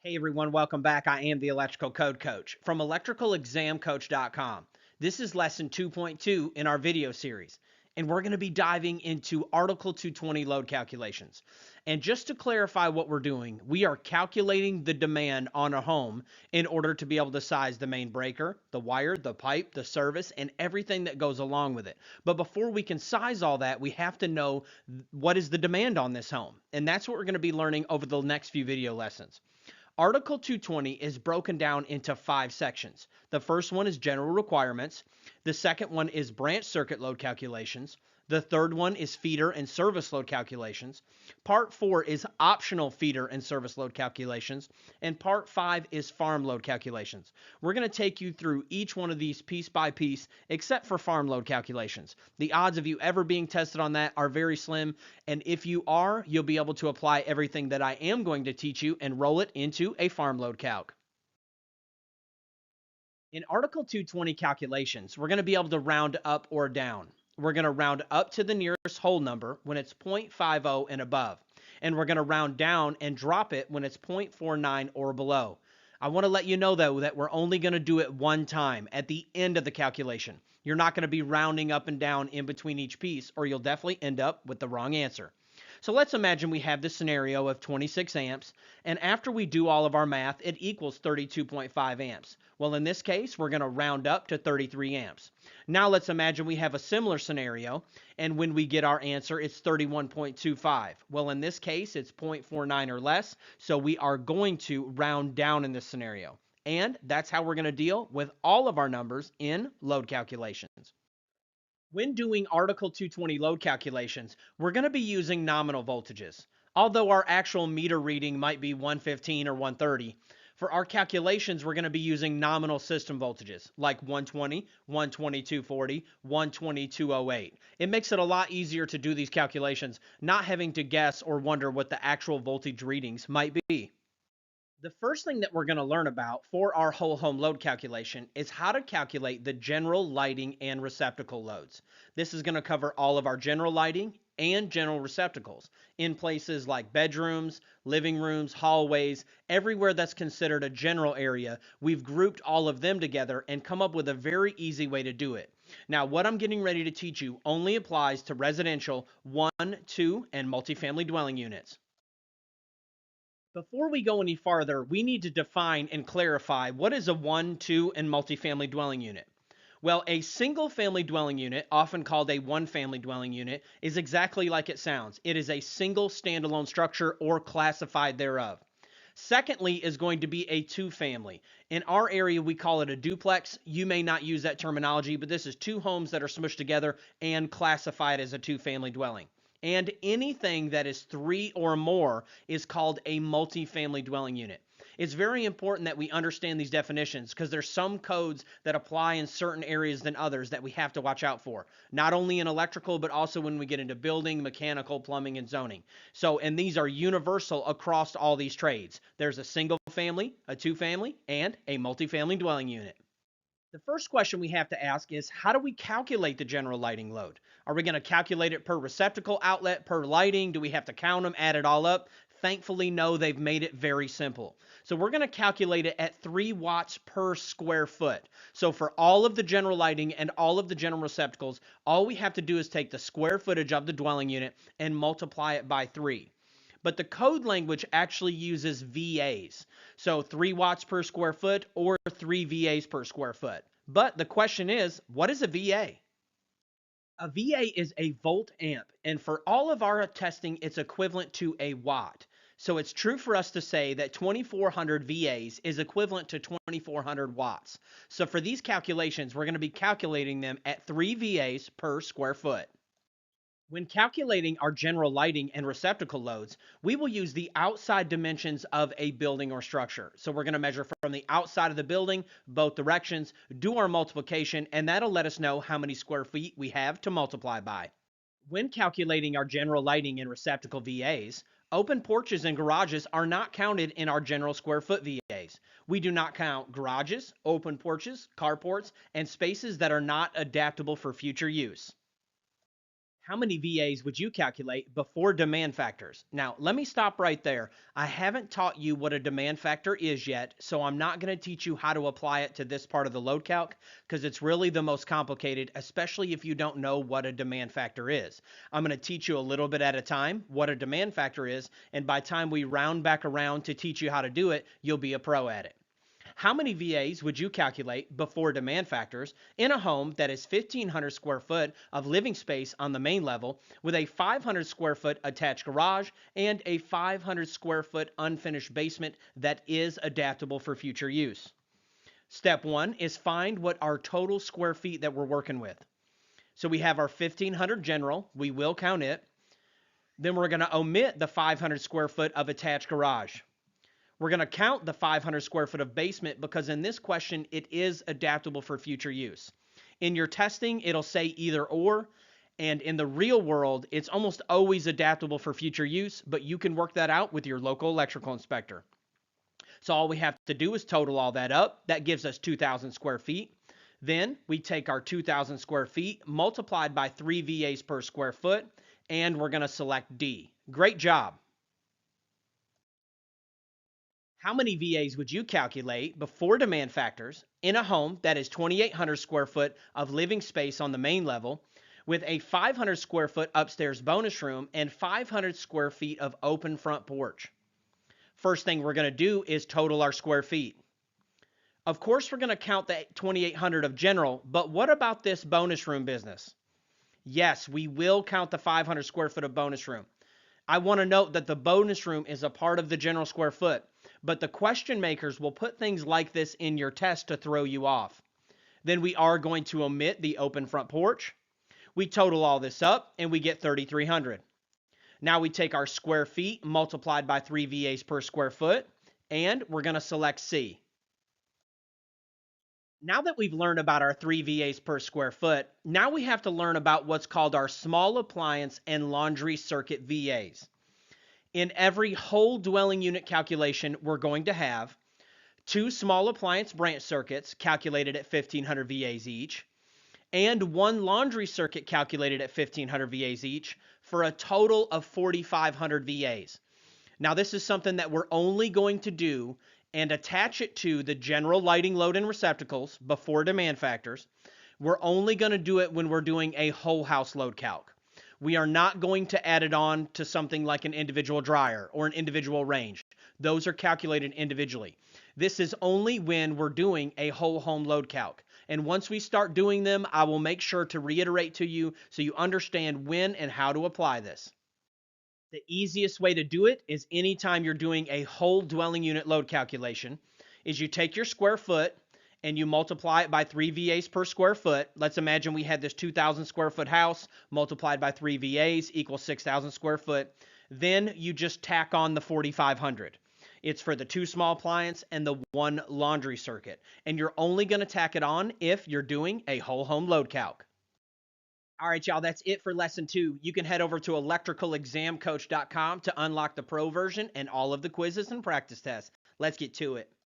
Hey everyone, welcome back. I am the Electrical Code Coach from electricalexamcoach.com. This is lesson 2.2 in our video series, and we're going to be diving into Article 220 load calculations. And just to clarify what we're doing, we are calculating the demand on a home in order to be able to size the main breaker, the wire, the pipe, the service, and everything that goes along with it. But before we can size all that, we have to know what is the demand on this home. And that's what we're going to be learning over the next few video lessons. Article 220 is broken down into 5 sections. The first one is general requirements. The second one is branch circuit load calculations. The third one is feeder and service load calculations. Part 4 is optional feeder and service load calculations. And Part 5 is farm load calculations. We're going to take you through each one of these piece by piece, except for farm load calculations. The odds of you ever being tested on that are very slim. And if you are, you'll be able to apply everything that I am going to teach you and roll it into a farm load calc. In Article 220 calculations, we're going to be able to round up or down. We're going to round up to the nearest whole number when it's 0.50 and above. And we're going to round down and drop it when it's 0.49 or below. I want to let you know, though, that we're only going to do it one time at the end of the calculation. You're not going to be rounding up and down in between each piece, or you'll definitely end up with the wrong answer. So let's imagine we have this scenario of 26 amps, and after we do all of our math, it equals 32.5 amps. Well, in this case, we're going to round up to 33 amps. Now let's imagine we have a similar scenario, and when we get our answer, it's 31.25. Well, in this case, it's 0.49 or less, so we are going to round down in this scenario. And that's how we're going to deal with all of our numbers in load calculations. When doing Article 220 load calculations, we're going to be using nominal voltages. Although our actual meter reading might be 115 or 130, for our calculations, we're going to be using nominal system voltages like 120, 12240, 12208. It makes it a lot easier to do these calculations, not having to guess or wonder what the actual voltage readings might be. The first thing that we're going to learn about for our whole home load calculation is how to calculate the general lighting and receptacle loads. This is going to cover all of our general lighting and general receptacles in places like bedrooms, living rooms, hallways, everywhere that's considered a general area. We've grouped all of them together and come up with a very easy way to do it. Now, what I'm getting ready to teach you only applies to residential 1, 2, and multifamily dwelling units. Before we go any farther, we need to define and clarify what is a 1, 2, and multifamily dwelling unit. Well, a single family dwelling unit, often called a one family dwelling unit, is exactly like it sounds. It is a single standalone structure or classified thereof. Secondly is going to be a two family. In our area, we call it a duplex. You may not use that terminology, but this is two homes that are smushed together and classified as a two family dwelling. And anything that is 3 or more is called a multifamily dwelling unit. It's very important that we understand these definitions because there's some codes that apply in certain areas than others that we have to watch out for. Not only in electrical, but also when we get into building, mechanical, plumbing, and zoning. And these are universal across all these trades. There's a single family, a two family, and a multifamily dwelling unit. The first question we have to ask is, how do we calculate the general lighting load? Are we going to calculate it per receptacle outlet, per lighting? Do we have to count them, add it all up? Thankfully, no, they've made it very simple. So we're going to calculate it at 3 watts per square foot. So for all of the general lighting and all of the general receptacles, all we have to do is take the square footage of the dwelling unit and multiply it by 3. But the code language actually uses VAs. So 3 watts per square foot or 3 VAs per square foot. But the question is, what is a VA? A VA is a volt amp, and for all of our testing, it's equivalent to a watt. So it's true for us to say that 2400 VAs is equivalent to 2400 watts. So for these calculations, we're going to be calculating them at 3 VAs per square foot. When calculating our general lighting and receptacle loads, we will use the outside dimensions of a building or structure. So we're going to measure from the outside of the building, both directions, do our multiplication, and that'll let us know how many square feet we have to multiply by. When calculating our general lighting and receptacle VAs, open porches and garages are not counted in our general square foot VAs. We do not count garages, open porches, carports, and spaces that are not adaptable for future use. How many VAs would you calculate before demand factors? Now, let me stop right there. I haven't taught you what a demand factor is yet, so I'm not going to teach you how to apply it to this part of the load calc because it's really the most complicated, especially if you don't know what a demand factor is. I'm going to teach you a little bit at a time what a demand factor is, and by the time we round back around to teach you how to do it, you'll be a pro at it. How many VAs would you calculate before demand factors in a home that is 1,500 square foot of living space on the main level with a 500 square foot attached garage and a 500 square foot unfinished basement that is adaptable for future use? Step one is find what our total square feet that we're working with. So we have our 1,500 general, we will count it. Then we're going to omit the 500 square foot of attached garage. We're going to count the 500 square foot of basement because in this question, it is adaptable for future use. In your testing, it'll say either or, and in the real world, it's almost always adaptable for future use, but you can work that out with your local electrical inspector. So all we have to do is total all that up. That gives us 2,000 square feet. Then we take our 2,000 square feet multiplied by 3 VAs per square foot, and we're going to select D. Great job. How many VAs would you calculate before demand factors in a home that is 2,800 square foot of living space on the main level with a 500 square foot upstairs bonus room and 500 square feet of open front porch? First thing we're going to do is total our square feet. Of course, we're going to count the 2,800 of general, but what about this bonus room business? Yes, we will count the 500 square foot of bonus room. I want to note that the bonus room is a part of the general square foot, but the question makers will put things like this in your test to throw you off. Then we are going to omit the open front porch. We total all this up and we get 3,300. Now we take our square feet multiplied by 3 VAs per square foot, and we're going to select C. Now that we've learned about our 3 VAs per square foot, now we have to learn about what's called our small appliance and laundry circuit VAs. In every whole dwelling unit calculation, we're going to have 2 small appliance branch circuits calculated at 1,500 VAs each, and 1 laundry circuit calculated at 1,500 VAs each for a total of 4,500 VAs. Now, this is something that we're only going to do and attach it to the general lighting load and receptacles before demand factors. We're only going to do it when we're doing a whole house load calc. We are not going to add it on to something like an individual dryer or an individual range. Those are calculated individually. This is only when we're doing a whole home load calc. And once we start doing them, I will make sure to reiterate to you so you understand when and how to apply this. The easiest way to do it is anytime you're doing a whole dwelling unit load calculation is you take your square foot and you multiply it by 3 VAs per square foot. Let's imagine we had this 2,000 square foot house multiplied by 3 VAs equals 6,000 square foot. Then you just tack on the 4,500. It's for the 2 small appliance and the 1 laundry circuit. And you're only going to tack it on if you're doing a whole home load calc. All right, y'all, that's it for lesson 2. You can head over to electricalexamcoach.com to unlock the pro version and all of the quizzes and practice tests. Let's get to it.